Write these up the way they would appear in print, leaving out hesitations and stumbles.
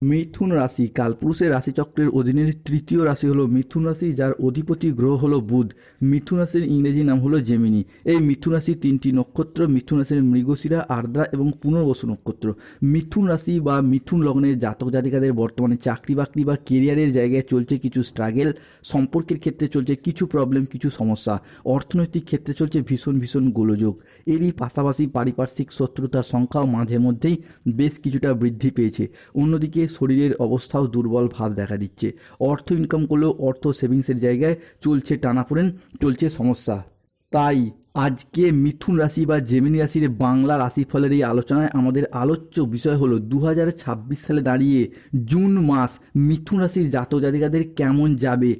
মিথুন রাশি কালপুরুষের রাশিচক্রের অধীনের তৃতীয় রাশি হলো মিথুন রাশি, যার অধিপতি গ্রহ হলো বুধ। মিথুন রাশির ইংরেজি নাম হলো জেমিনি। এই মিথুন রাশির তিনটি নক্ষত্র মিথুন রাশির মৃগশিরা, আর্দ্রা এবং পুনর্বসু নক্ষত্র। মিথুন রাশি বা মিথুন লগ্নের জাতক জাতিকাদের বর্তমানে চাকরি বাকরি বা কেরিয়ারের জায়গায় চলছে কিছু স্ট্রাগেল, সম্পর্কের ক্ষেত্রে চলছে কিছু প্রবলেম, কিছু সমস্যা, অর্থনৈতিক ক্ষেত্রে চলছে ভীষণ ভীষণ গোলযোগ। এরই পাশাপাশি পারিপার্শ্বিক শত্রুতার সংখ্যাও মাঝে মধ্যেই বেশ কিছুটা বৃদ্ধি পেয়েছে। অন্যদিকে শরীরের অবস্থাও দুর্বল ভাব দেখা দিচ্ছে। অর্থ ইনকাম করলেও অর্থ সেভিংসের জায়গায় চলছে টানাপোড়েন, চলছে সমস্যা। তাই আজকে মিথুন রাশি বা জেমিনি রাশির বাংলা রাশিফলের এই আলোচনায় আমাদের আলোচ্য বিষয় হলো 2026 সালে দাঁড়িয়ে জুন মাস মিথুন রাশির জাতক জাতিকাদের কেমন যাবে,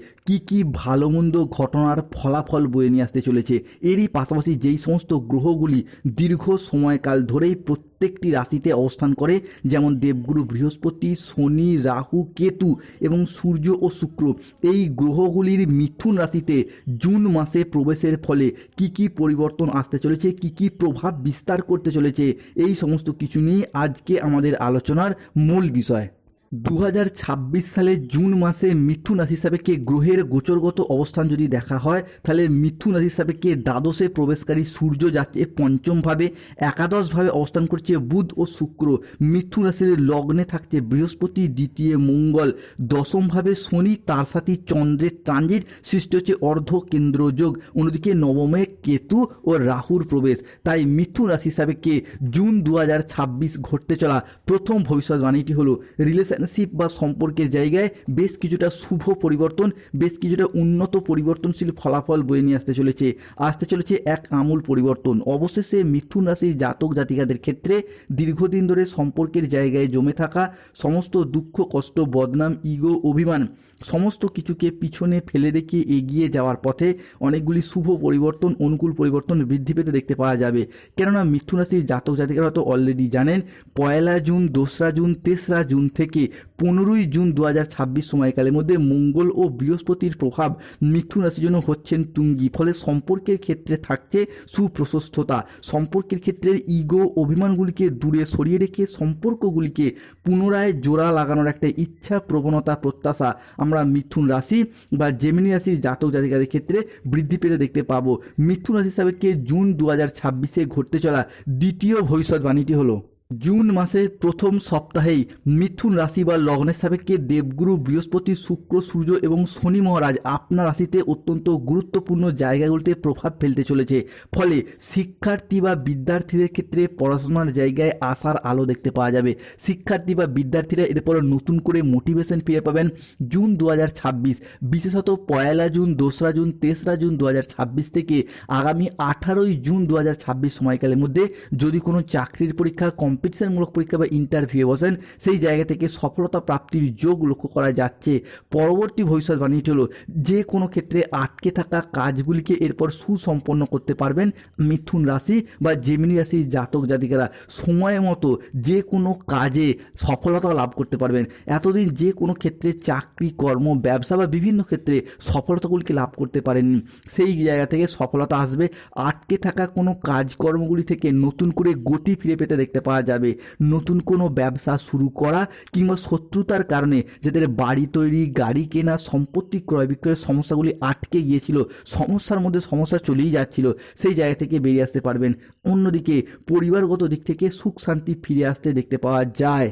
কি ভালো মন্দ ঘটনার ফলাফল বয়ে নিয়ে আসতে চলেছে। এরই পাশাপাশি যেই সমস্ত গ্রহগুলি দীর্ঘ সময়কাল ধরেই প্রত্যেকটি রাশিতে অবস্থান করে, যেমন দেবগুরু বৃহস্পতি, শনি, রাহু, কেতু এবং সূর্য ও শুক্র, এই গ্রহগুলির মিথুন রাশিতে জুন মাসে প্রবেশের ফলে কি পরিবর্তন আসতে চলেছে, কি প্রভাব বিস্তার করতে চলেছে, এই সমস্ত কিছু নিয়ে আজকে আমাদের আলোচনার মূল বিষয়। 2026 সালে জুন মাসে মিথুন রাশি সাপেক্ষে গ্রহের গোচরগত অবস্থান যদি দেখা হয়, তাহলে মিথুন রাশি সাপেক্ষে দ্বাদশে প্রবেশকারী সূর্য যাচ্ছে পঞ্চমভাবে, একাদশভাবে অবস্থান করছে বুধ ও শুক্র, মিথুন রাশির লগ্নে থাকছে বৃহস্পতি, দ্বিতীয় মঙ্গল, দশমভাবে শনি, তার সাথে চন্দ্রের ট্রানজিট সৃষ্টি হচ্ছে অর্ধ কেন্দ্র যোগ, অন্যদিকে নবমে কেতু ও রাহুর প্রবেশ। তাই মিথুন রাশি সাপেক্ষে জুন 2026 ঘটতে চলা প্রথম ভবিষ্যৎবাণীটি হলো রিলেশনশিপ বা সম্পর্কের জায়গায় বেশ কিছুটা শুভ পরিবর্তন, বেশ কিছুটা উন্নত পরিবর্তনশীল ফলাফল বয়ে নিয়ে আসতে চলেছে এক আমূল পরিবর্তন। অবশেষে মিথুন রাশির জাতক জাতিকাদের ক্ষেত্রে দীর্ঘদিন ধরে সম্পর্কের জায়গায় জমে থাকা সমস্ত দুঃখ, কষ্ট, বদনাম, ইগো, অভিমান সমস্ত কিছুকে পিছনে ফেলে রেখে এগিয়ে যাওয়ার পথে অনেকগুলি শুভ পরিবর্তন, অনুকূল পরিবর্তন বৃদ্ধি পেতে দেখতে পাওয়া যাবে। কেননা মিথুন রাশির জাতক জাতিকারা হয়তো অলরেডি জানেন, 1 জুন, 2 জুন, 3 জুন থেকে 15 জুন 2026 সময়কালের মধ্যে মঙ্গল ও বৃহস্পতির প্রভাব মিথুন রাশির জন্য হচ্ছেন তুঙ্গি। ফলে সম্পর্কের ক্ষেত্রে থাকছে সুপ্রশস্ততা, সম্পর্কের ক্ষেত্রে ইগো, অভিমানগুলিকে দূরে সরিয়ে রেখে সম্পর্কগুলিকে পুনরায় জোড়া লাগানোর একটা ইচ্ছা, প্রবণতা, প্রত্যাশা আমরা মিথুন রাশি বা জেমিনি রাশির জাতক জাতিকাদের ক্ষেত্রে বৃদ্ধি পেতে দেখতে পাবো। মিথুন রাশি সাপেক্ষে জুন 2026 ঘটতে চলা দ্বিতীয় ভবিষ্যৎবাণীটি হলো, জুন মাসের প্রথম সপ্তাহেই মিথুন রাশি বা লগ্নের সাপেক্ষে দেবগুরু বৃহস্পতি, শুক্র, সূর্য এবং শনি মহারাজ আপনার রাশিতে অত্যন্ত গুরুত্বপূর্ণ জায়গাগুলিতে প্রভাব ফেলতে চলেছে। ফলে শিক্ষার্থী বা বিদ্যার্থীদের ক্ষেত্রে পড়াশোনার জায়গায় আশার আলো দেখতে পাওয়া যাবে। শিক্ষার্থী বা বিদ্যার্থীরা এরপর নতুন করে মোটিভেশন ফিরে পাবেন জুন 2026, বিশেষত 1 জুন, 2 জুন, 3 জুন 2026 থেকে আগামী 18 জুন 2026 সময়কালের মধ্যে যদি কোনো চাকরির পরীক্ষা, কম্পিটিশনমূলক পরীক্ষা বা ইন্টারভিউ বসেন, সেই জায়গা থেকে সফলতা প্রাপ্তির যোগ লক্ষ্য করা যাচ্ছে। পরবর্তী ভবিষ্যৎবাণীটি হলো, যে কোনো ক্ষেত্রে আটকে থাকা কাজগুলিকে এরপর সুসম্পন্ন করতে পারবেন মিথুন রাশি বা জেমিনি রাশির জাতক জাতিকারা। সময় মতো যে কোনো কাজে সফলতা লাভ করতে পারবেন। এতদিন যে কোনো ক্ষেত্রে চাকরি, কর্ম, ব্যবসা বা বিভিন্ন ক্ষেত্রে সফলতাগুলিকে লাভ করতে পারেননি, সেই জায়গা থেকে সফলতা আসবে। আটকে থাকা কোনো কাজকর্মগুলি থেকে নতুন করে গতি ফিরে পেতে দেখতে পাওয়া যাবে। নতুন কোনো ব্যবসা শুরু করা কিংবা শত্রুতার কারণে যাদের বাড়ি তৈরি, গাড়ি কেনা, সম্পত্তি ক্রয় বিক্রয়ের সমস্যাগুলি আটকে গিয়েছিল, সমস্যার মধ্যে সমস্যা চলেই যাচ্ছিল, সেই জায়গা থেকে বেরিয়ে আসতে পারবেন। অন্যদিকে পরিবারগত দিক থেকে সুখ শান্তি ফিরে আসতে দেখতে পাওয়া যায়।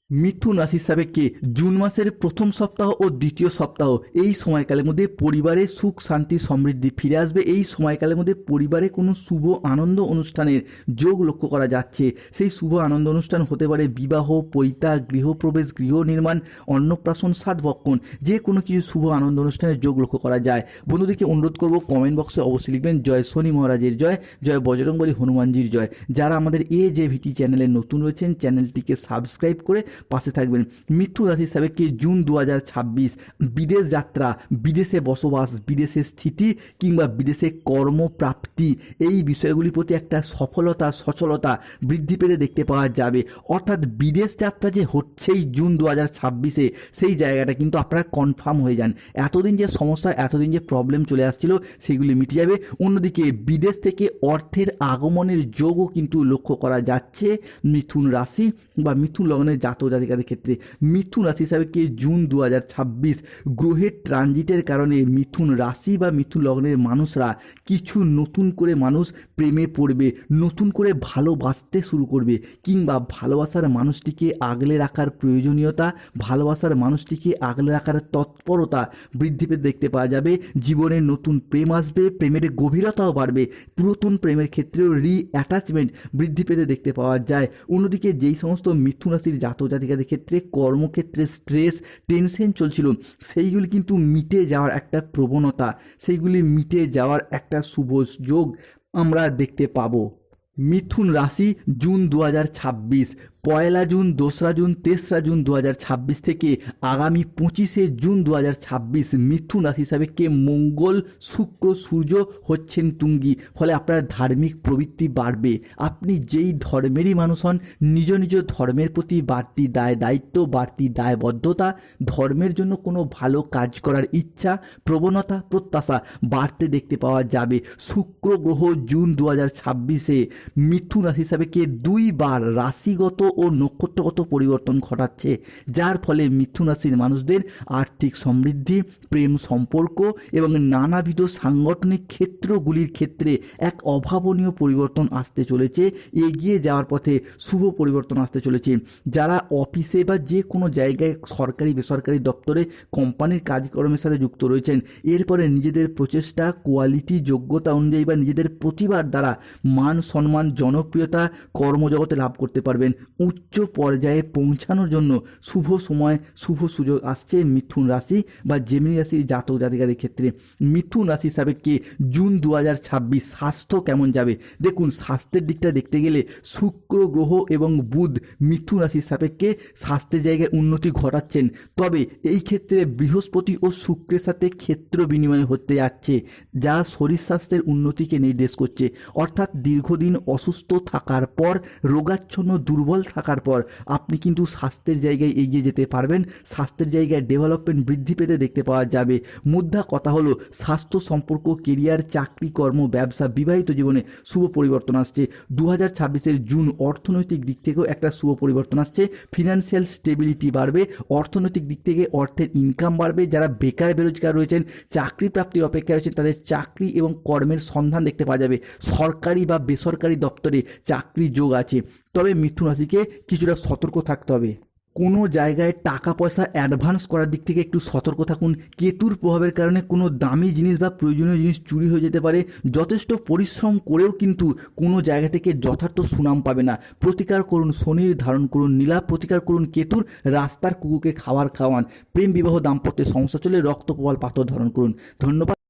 মিথুন রাশির সাপেক্ষে জুন মাসের প্রথম সপ্তাহ ও দ্বিতীয় সপ্তাহ, এই সময়কালের মধ্যে পরিবারে সুখ শান্তি সমৃদ্ধি ফিরে আসবে। এই সময়কালের মধ্যে পরিবারে কোনো শুভ আনন্দ অনুষ্ঠানের যোগ লক্ষ্য করা যাচ্ছে। সেই শুভ আনন্দ অনুষ্ঠান হতে পারে বিবাহ, পৈতা, গৃহপ্রবেশ, গৃহ নির্মাণ, অন্নপ্রাশন, সাতভক্ষণ, যে কোনো কিছু শুভ আনন্দ অনুষ্ঠানের যোগ লক্ষ্য করা যায়। বন্ধুদেরকে অনুরোধ করব, কমেন্ট বক্সে অবশ্যই লিখবেন জয় শনি মহারাজের জয়, জয় বজরংবলী হনুমানজির জয়। যারা আমাদের AJVT চ্যানেলে নতুন রয়েছেন, চ্যানেলটিকে সাবস্ক্রাইব করে পাশে থাকবেন। মিথুন রাশি সাপেক্ষে জুন 2026 বিদেশ যাত্রা, বিদেশে বসবাস, বিদেশে স্থিতি কিংবা বিদেশে কর্মপ্রাপ্তি, এই বিষয়গুলির প্রতি একটা সফলতা, সচলতা বৃদ্ধি পেতে দেখতে পাওয়া যাবে। অর্থাৎ বিদেশ যাত্রা যে হচ্ছেই জুন 2026, সেই জায়গাটা কিন্তু আপনারা কনফার্ম হয়ে যান। এতদিন যে সমস্যা, এতদিন যে প্রবলেম চলে আসছিল, সেগুলি মিটে যাবে। অন্যদিকে বিদেশ থেকে অর্থের আগমনের যোগও কিন্তু লক্ষ্য করা যাচ্ছে মিথুন রাশি বা মিথুন লগ্নের জাতক জাতিকাদের ক্ষেত্রে মিথুন রাশি হিসাবে কি জুন 2026 গ্রহের ট্রানজিটের কারণে মিথুন রাশি বা মিথুন লগ্নের মানুষরা কিছু নতুন করে মানুষ প্রেমে পড়বে, নতুন করে ভালোবাসতে শুরু করবে, কিংবা ভালোবাসার মানুষটিকে আগলে রাখার প্রয়োজনীয়তা, ভালোবাসার মানুষটিকে আগলে রাখার তৎপরতা বৃদ্ধি পেতে দেখতে পাওয়া যাবে। জীবনে নতুন প্রেম আসবে, প্রেমের গভীরতাও বাড়বে, পুরাতন প্রেমের ক্ষেত্রেও অ্যাটাচমেন্ট বৃদ্ধি পেতে দেখতে পাওয়া যায়। অন্যদিকে যেই সমস্ত মিথুন রাশির জাতক জাতিকাদের ক্ষেত্রে কর্মক্ষেত্রে স্ট্রেস টেনশন চলছিল, সেইগুলি কিন্তু মিটে যাওয়ার একটা প্রবণতা, সেইগুলি মিটে যাওয়ার একটা শুভ যোগ আমরা দেখতে পাবো। মিথুন রাশি জুন 2026 1 জুন 2 জুন 3 জুন 2026 থেকে আগামী 25 জুন 2026 মিথুন রাশি হিসাবে কে মঙ্গল শুক্র সূর্য হচ্ছেন তুঙ্গি, ফলে আপনার ধার্মিক প্রবৃত্তি বাড়বে। আপনি যেই ধর্মেরই মানুষ হন, নিজ নিজ ধর্মের প্রতি বাড়তি দায়িত্ব, বাড়তি দায়বদ্ধতা, ধর্মের জন্য কোনো ভালো কাজ করার ইচ্ছা, প্রবণতা, প্রত্যাশা বাড়তে দেখতে পাওয়া যাবে। শুক্র গ্রহ জুন 2026 মিথুন রাশি হিসাবে কে 2 বার রাশিগত ও নক্ষত্রগত পরিবর্তন ঘটাচ্ছে, যার ফলে মিথুন রাশির মানুষদের আর্থিক সমৃদ্ধি, প্রেম সম্পর্ক এবং নানাবিধ সাংগঠনিক ক্ষেত্রগুলির ক্ষেত্রে এক অভাবনীয় পরিবর্তন আসতে চলেছে। এগিয়ে যাওয়ার পথে শুভ পরিবর্তন আসতে চলেছে। যারা অফিসে বা যে কোনো জায়গায় সরকারি বেসরকারি দপ্তরে কোম্পানির কাজকর্মের সাথে যুক্ত রয়েছেন, এরপরে নিজেদের প্রচেষ্টা, কোয়ালিটি, যোগ্যতা অনুযায়ী বা নিজেদের প্রতিভার দ্বারা মান সম্মান, জনপ্রিয়তা কর্মজগতে লাভ করতে পারবেন। উচ্চ পর্যায়ে পৌঁছানোর জন্য শুভ সময়, শুভ সুযোগ আসছে মিথুন রাশি বা জেমিনি রাশির জাতক জাতিকাদের ক্ষেত্রে। মিথুন রাশি হিসাবে কি জুন 2026 স্বাস্থ্য কেমন যাবে? দেখুন, স্বাস্থ্যের দিকটা দেখতে গেলে শুক্র গ্রহ এবং বুধ মিথুন রাশির সাপেক্ষে স্বাস্থ্যের জায়গায় উন্নতি ঘটাচ্ছেন। তবে এই ক্ষেত্রে বৃহস্পতি ও শুক্রের সাথে ক্ষেত্র বিনিময় হতে যাচ্ছে, যা শরীর স্বাস্থ্যের উন্নতিকে নির্দেশ করছে। অর্থাৎ দীর্ঘদিন অসুস্থ থাকার পর, রোগাচ্ছন্ন দুর্বল থাকার পর আপনি কিন্তু স্বাস্থ্যের জায়গায় এগিয়ে যেতে পারবেন, স্বাস্থ্যের জায়গায় ডেভেলপমেন্ট বৃদ্ধি পেতে দেখতে পাওয়া যাবে। মুদ্রা কথা হলো স্বাস্থ্য, সম্পর্ক, কেরিয়ার, চাকরি, কর্ম, ব্যবসা, বিবাহিত জীবনে শুভ পরিবর্তন আসছে। 2026 জুন অর্থনৈতিক দিক থেকেও একটা শুভ পরিবর্তন আসছে। ফিনান্সিয়াল স্টেবিলিটি বাড়বে, অর্থনৈতিক দিক থেকে অর্থের ইনকাম বাড়বে। যারা বেকার বেরোজগার রয়েছেন, চাকরি প্রাপ্তির অপেক্ষায় রয়েছেন, তাদের চাকরি এবং কর্মের সন্ধান দেখতে পাওয়া যাবে। সরকারি বা বেসরকারি দপ্তরে চাকরি যোগ আছে। তবে মিথুন রাশিকে কিছুটা সতর্ক থাকতে হবে। কোনো জায়গায় টাকা পয়সা অ্যাডভান্স করার দিক থেকে একটু সতর্ক থাকুন। কেতুর প্রভাবের কারণে কোনো দামি জিনিস বা প্রয়োজনীয় জিনিস চুরি হয়ে যেতে পারে। যথেষ্ট পরিশ্রম করেও কিন্তু কোনো জায়গা থেকে যথার্থ সুনাম পাবে না। প্রতিকার করুন শনির, ধারণ করুন নীলা, প্রতিকার করুন কেতুর, রাস্তার কুকুরকে খাবার খাওয়ান। প্রেম বিবাহ দাম্পত্যের সমস্যা চলে রক্তপ্রবাল পাথর ধারণ করুন। ধন্যবাদ।